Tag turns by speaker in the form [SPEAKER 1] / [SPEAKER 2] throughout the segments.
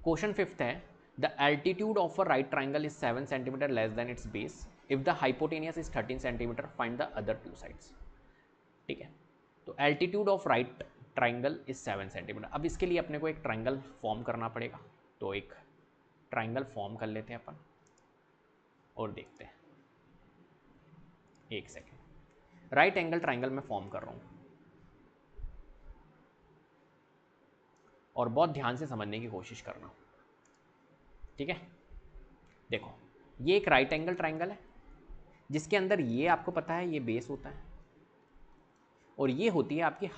[SPEAKER 1] Question 5th है the altitude of a right triangle is 7 centimetre less than it's base if the hypotenuse is 13 centimetre find the other two sides. ठीक है, तो altitude of right triangle is 7 centimetre. अब इसके लिए अपने को एक ट्राइंगल फॉर्म करना पड़ेगा, तो एक ट्राइंगल फॉर्म कर लेते हैं अपन और देखते हैं। एक सेकेंड, राइट एंगल ट्राइंगल में फॉर्म कर रहा हूं और बहुत ध्यान से समझने की कोशिश करना। ठीक है, देखो ये एक राइट एंगल ट्राइंगल है जिसके अंदर ये आपको पता है ये बेस होता है और ये होती है आपकी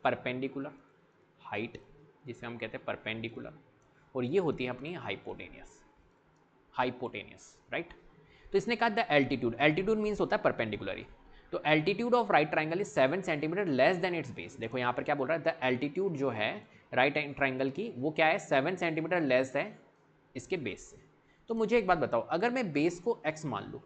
[SPEAKER 1] परपेंडिकुलर हाइट जिसे हम कहते हैं परपेंडिकुलर, और ये होती है अपनी हाइपोटेनियस। Hypotenuse right. तो इसने कहा द एल्टीट्यूड, एल्टीट्यूड मीन्स होता है परपेंडिकुलरी। तो altitude of right triangle is 7 centimetre less than it's base. देखो यहाँ पर क्या बोल रहा है, द एल्टीट्यूड जो है राइट ट्राइंगल की वो क्या है, 7 सेंटीमीटर लेस है इसके बेस से। तो मुझे एक बात बताओ, अगर मैं बेस को x मान लूँ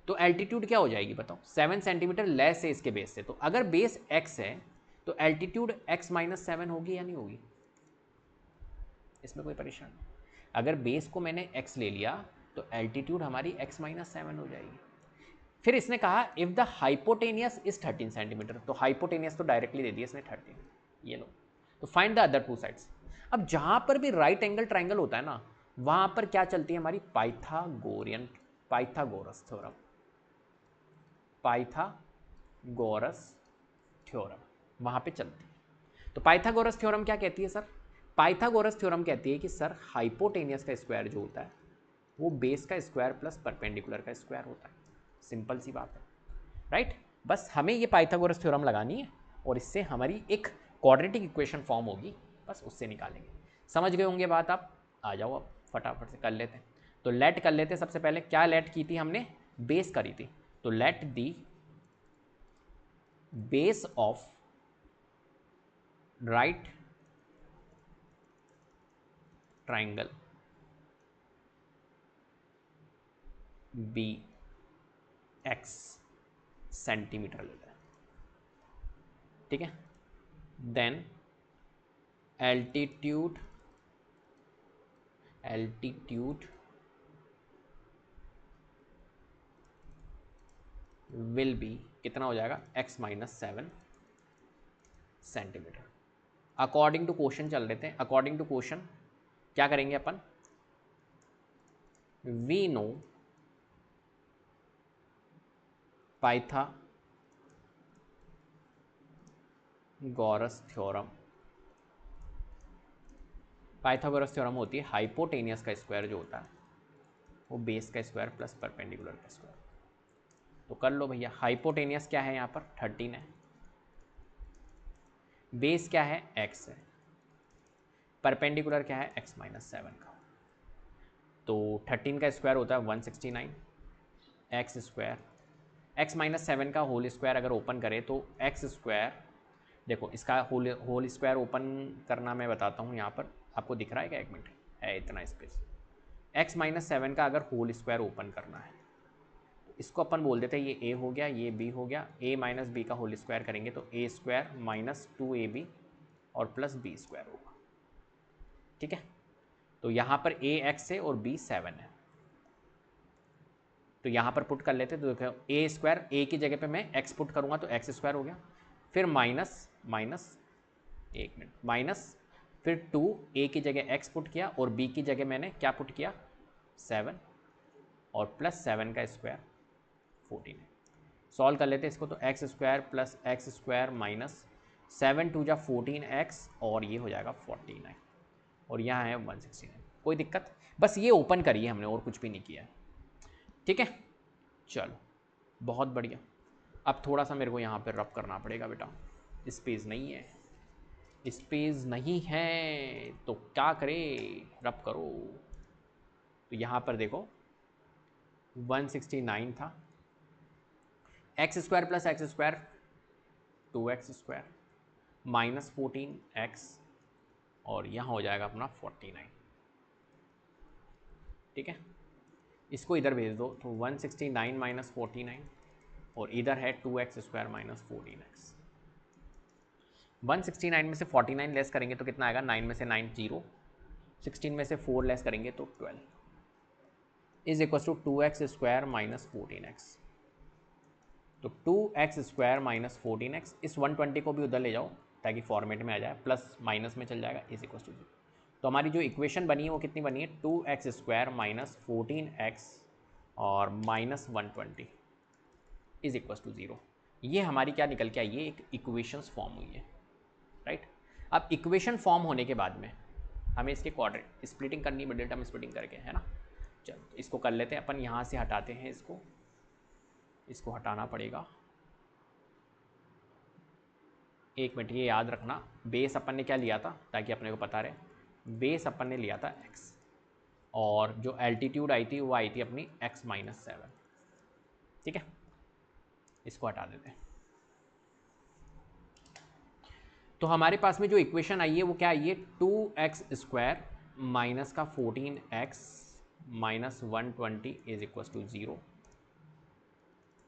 [SPEAKER 1] तो एल्टीट्यूड क्या हो जाएगी बताओ, 7 सेंटीमीटर लेस है इसके बेस से। तो अगर बेस x है तो एल्टीट्यूड x माइनस 7 होगी या नहीं होगी, इसमें कोई परेशानी। अगर बेस को मैंने x ले लिया तो एल्टीट्यूड हमारी x माइनस 7 हो जाएगी। फिर इसने कहा if the hypotenuse is 13 centimetre, तो हाइपोटेनियस तो डायरेक्टली दे दिया इसने 13, ये लो। तो find the other two sides. अब जहां पर भी राइट एंगल ट्राइंगल होता है ना, वहां पर क्या चलती है हमारी पाइथागोरस थ्योरम। पाइथागोरस थ्योरम वहां पे चलती है। तो पाइथागोरस थ्योरम क्या कहती है सर, पाइथागोरस थ्योरम कहती है कि सर हाइपोटेनियस का स्क्वायर जो होता है वो बेस का स्क्वायर प्लस परपेंडिकुलर का स्क्वायर होता है। सिंपल सी बात है राइट। बस हमें ये पाइथागोरस थ्योरम लगानी है और इससे हमारी एक क्वाड्रेटिक इक्वेशन फॉर्म होगी, बस उससे निकालेंगे। समझ गए होंगे बात आप, आ जाओ अब फटाफट से कर लेते हैं। तो लेट कर लेते हैं। सबसे पहले क्या लेट की थी हमने, बेस करी थी। तो let the base of right triangle B x centimetre लेते हैं। ठीक है, देन एल्टीट्यूड विल बी कितना हो जाएगा, x minus 7 centimetre. According to question चल रहे थे, अकॉर्डिंग टू क्वेश्चन क्या करेंगे अपन, we know Pythagoras theorem. Pythagoras theorem होती है हाइपोटेनियस का स्क्वायर जो होता है वो बेस का स्क्वायर प्लस परपेंडिकुलर का स्क्वायर। तो कर लो भैया, हाइपोटेनियस क्या है यहाँ पर 13 है, बेस क्या है x है, परपेंडिकुलर क्या है x माइनस 7 का। तो 13 का स्क्वायर होता है 169, एक्स स्क्वायर x माइनस 7 का होल स्क्वायर अगर ओपन करें तो एक्स स्क्वायर, देखो इसका होल स्क्वायर ओपन करना मैं बताता हूँ यहाँ पर, आपको दिख रहा है क्या, एक मिनट है इतना स्पेस। x माइनस 7 का अगर होल स्क्वायर ओपन करना है तो इसको अपन बोल देते हैं ये a हो गया, ये b हो गया, a माइनस बी का होल स्क्वायर करेंगे तो a स्क्वायर माइनस 2ab और प्लस b स्क्वायर होगा। ठीक है, तो यहाँ पर a x है और b 7 है, तो यहाँ पर पुट कर लेते तो देखो a स्क्वायर, a की जगह पे मैं x पुट करूँगा तो x स्क्वायर हो गया, फिर माइनस एक मिनट माइनस, फिर 2 a की जगह x पुट किया और b की जगह मैंने क्या पुट किया 7 और प्लस 7 का स्क्वायर 14 है। सॉल्व कर लेते हैं इसको, तो x square plus x square minus 7 2 जा 14x और ये हो जाएगा 49 और यहाँ है 169। कोई दिक्कत, बस ये ओपन करिए हमने और कुछ भी नहीं किया है। ठीक है, चलो बहुत बढ़िया। अब थोड़ा सा मेरे को यहाँ पर रब करना पड़ेगा बेटा, स्पेस नहीं है, स्पेस नहीं है तो क्या करे, रब करो। तो यहाँ पर देखो 169 था, x square plus x square 2x square minus 14x और यहाँ हो जाएगा अपना 49। ठीक है, इसको इधर भेज दो तो 169 माइनस 49 और इधर है 2x स्क्वायर माइनस 14x। 169 में से 49 लेस करेंगे तो कितना आएगा, 9 में से 9 0 16 में से 4 लेस करेंगे तो 12 is equal to 2x² minus 14x। तो 2x² माइनस 14x, इस 120 को भी उधर ले जाओ ताकि फॉर्मेट में आ जाए, प्लस माइनस में चल जाएगा, इज इक्वल टू 0। तो हमारी जो इक्वेशन बनी है वो कितनी बनी है, 2x² माइनस 14x और माइनस 120 इज इक्वल टू 0। ये हमारी क्या निकल के आई, ये एक इक्वेशंस फॉर्म हुई है, राइट। अब इक्वेशन फॉर्म होने के बाद में हमें इसके क्वाड्रेंट स्प्लिटिंग करनी है, मिडिल टर्म स्प्लिटिंग करके, है ना। चलो तो इसको कर लेते हैं अपन, यहाँ से हटाते हैं इसको हटाना पड़ेगा। एक मिनट, ये याद रखना, बेस अपन ने क्या लिया था ताकि अपने को पता रहे, बेस अपन ने लिया था x और जो एल्टीट्यूड आई थी वो आई थी अपनी x माइनस 7, ठीक है। इसको हटा देते हैं। तो हमारे पास में जो इक्वेशन आई है वो क्या आई है, 2x² माइनस का 14x minus 120 is equal to 0।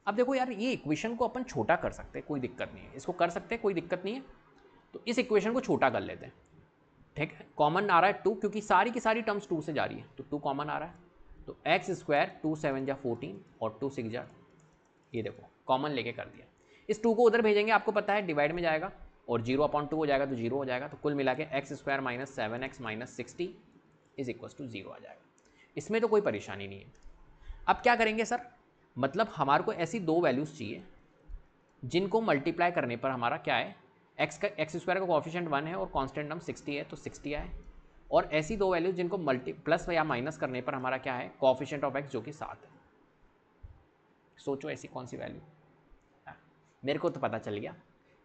[SPEAKER 1] अब देखो यार, ये इक्वेशन को अपन छोटा कर सकते हैं, कोई दिक्कत नहीं है, इसको कर सकते हैं, कोई दिक्कत नहीं है। तो इस इक्वेशन को छोटा कर लेते हैं, ठीक है। कॉमन आ रहा है 2, क्योंकि सारी की सारी टर्म्स 2 से जा रही है, तो 2 कॉमन आ रहा है। तो x², 2 7 जा 14 और 2 6 जा, ये देखो कॉमन लेके कर दिया। इस 2 को उधर भेजेंगे, आपको पता है डिवाइड में जाएगा और 0/2 हो जाएगा तो 0 हो जाएगा। तो कुल मिला के x² minus 7x minus 60 is equal to 0 आ जाएगा। इसमें तो कोई परेशानी नहीं है। अब क्या करेंगे सर, मतलब हमारे को ऐसी दो वैल्यूज़ चाहिए जिनको मल्टीप्लाई करने पर हमारा क्या है, x² का कोएफिशिएंट 1 है और कांस्टेंट टर्म 60 है तो 60 आए, और ऐसी दो वैल्यूज जिनको प्लस या माइनस करने पर हमारा क्या है, कोएफिशिएंट ऑफ x जो कि 7 है। सोचो ऐसी कौन सी वैल्यू। मेरे को तो पता चल गया,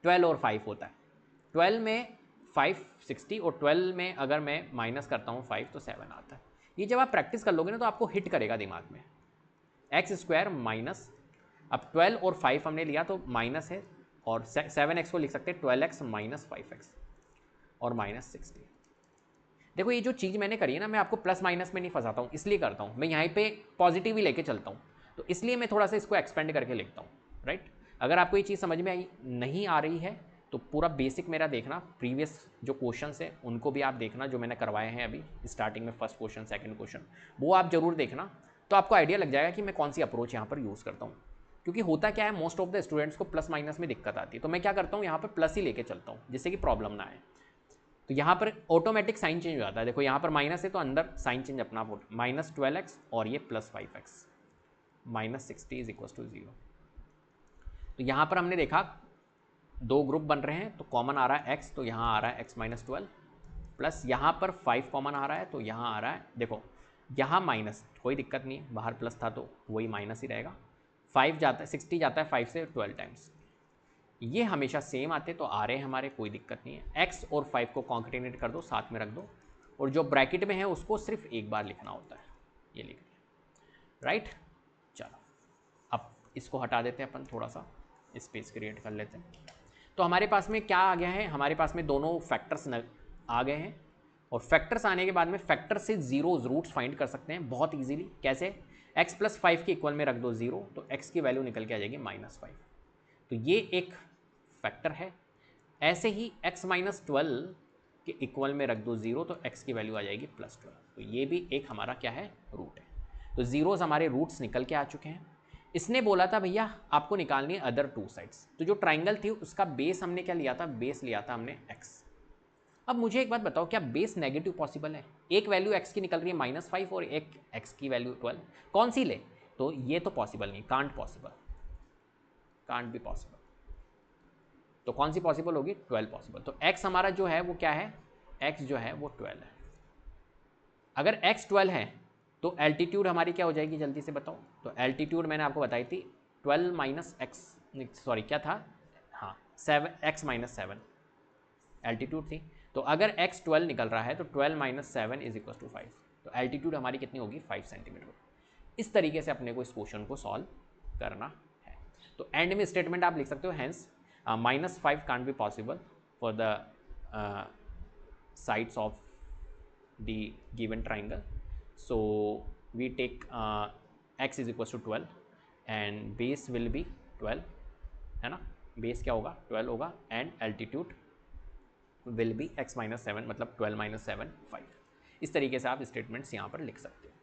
[SPEAKER 1] 12 और 5 होता है। 12 में 5 60 और 12 में अगर मैं माइनस करता हूँ 5 तो 7 आता है। ये जब आप प्रैक्टिस कर लोगे ना तो आपको हिट करेगा दिमाग में। x² माइनस, अब 12 और 5 हमने लिया तो माइनस है, और 7x को लिख सकते हैं 12x माइनस 5x और माइनस 60। देखो ये जो चीज़ मैंने करी है ना, मैं आपको प्लस माइनस में नहीं फंसाता हूँ, इसलिए करता हूँ मैं यहाँ पे पॉजिटिव ही लेके चलता हूँ, तो इसलिए मैं थोड़ा सा इसको एक्सपेंड करके लिखता हूँ, राइट। अगर आपको ये चीज़ समझ में आई नहीं आ रही है तो पूरा बेसिक मेरा देखना, प्रीवियस जो क्वेश्चन है उनको भी आप देखना जो मैंने करवाए हैं अभी स्टार्टिंग में, फर्स्ट क्वेश्चन सेकंड क्वेश्चन, वो आप जरूर देखना, तो आपको आइडिया लग जाएगा कि मैं कौन सी अप्रोच यहाँ पर यूज़ करता हूँ। क्योंकि होता क्या है, मोस्ट ऑफ द स्टूडेंट्स को प्लस माइनस में दिक्कत आती है, तो मैं क्या करता हूँ यहाँ पर प्लस ही लेके चलता हूँ जिससे कि प्रॉब्लम ना आए। तो यहाँ पर ऑटोमेटिक साइन चेंज हो जाता है, देखो यहाँ पर माइनस है तो अंदर साइन चेंज अपना माइनस 12x और ये plus 5x minus 60 is equal to 0। तो यहाँ पर हमने देखा दो ग्रुप बन रहे हैं, तो कॉमन आ रहा है x, तो यहाँ आ रहा है x माइनस 12, प्लस यहाँ पर 5 कॉमन आ रहा है तो यहाँ आ रहा है, देखो यहाँ माइनस, कोई दिक्कत नहीं, बाहर प्लस था तो वही माइनस ही रहेगा। 5 जाता है 60 जाता है 5 से 12 टाइम्स, ये हमेशा सेम आते तो आ रहे हैं हमारे, कोई दिक्कत नहीं है। x और 5 को कॉन्केटिनेट कर दो, साथ में रख दो, और जो ब्रैकेट में है उसको सिर्फ एक बार लिखना होता है, ये लिख दिया, राइट। चलो अब इसको हटा देते हैं अपन, थोड़ा सा स्पेस क्रिएट कर लेते हैं। तो हमारे पास में क्या आ गया है, हमारे पास में दोनों फैक्टर्स आ गए हैं, और फैक्टर्स आने के बाद में फैक्टर से जीरोज रूट्स फाइंड कर सकते हैं बहुत ईजिली। कैसे, x प्लस 5 के इक्वल में रख दो 0 तो x की वैल्यू निकल के आ जाएगी माइनस 5, तो ये एक फैक्टर है। ऐसे ही x माइनस 12 के इक्वल में रख दो 0 तो x की वैल्यू आ जाएगी प्लस 12, तो ये भी एक हमारा क्या है, रूट है। तो जीरोज हमारे रूट्स निकल के आ चुके हैं। इसने बोला था भैया आपको निकालनी है अदर टू साइड्स, तो जो ट्राइंगल थी उसका बेस हमने क्या लिया था, बेस लिया था हमने x। अब मुझे एक बात बताओ, क्या बेस नेगेटिव पॉसिबल है? एक वैल्यू x की निकल रही है माइनस 5 और एक x की वैल्यू 12, कौन सी ले? तो ये तो पॉसिबल नहीं, can't possible, can't be possible. तो कौन सी पॉसिबल होगी, 12 पॉसिबल। तो x हमारा जो है वो क्या है, x जो है वो 12 है। अगर x 12 है तो एल्टीट्यूड हमारी क्या हो जाएगी, जल्दी से बताओ। तो एल्टीट्यूड मैंने आपको बताई थी 12 माइनस एक्स, सॉरी क्या था, हाँ 7x माइनस 7 एल्टीट्यूड थी। तो अगर x 12 निकल रहा है तो 12 माइनस 7 इज इक्वल टू 5, तो एल्टीट्यूड हमारी कितनी होगी, 5 सेंटीमीटर। इस तरीके से अपने को इस क्वेश्चन को सॉल्व करना है। तो एंड में स्टेटमेंट आप लिख सकते हो, hence minus 5 can't be possible for the sides of the given triangle, so we take x is equals to 12 and base will be 12, है ना, बेस क्या होगा 12 होगा, and altitude will be x minus 7, मतलब 12 माइनस 7 5। इस तरीके से आप स्टेटमेंट्स यहाँ पर लिख सकते हो।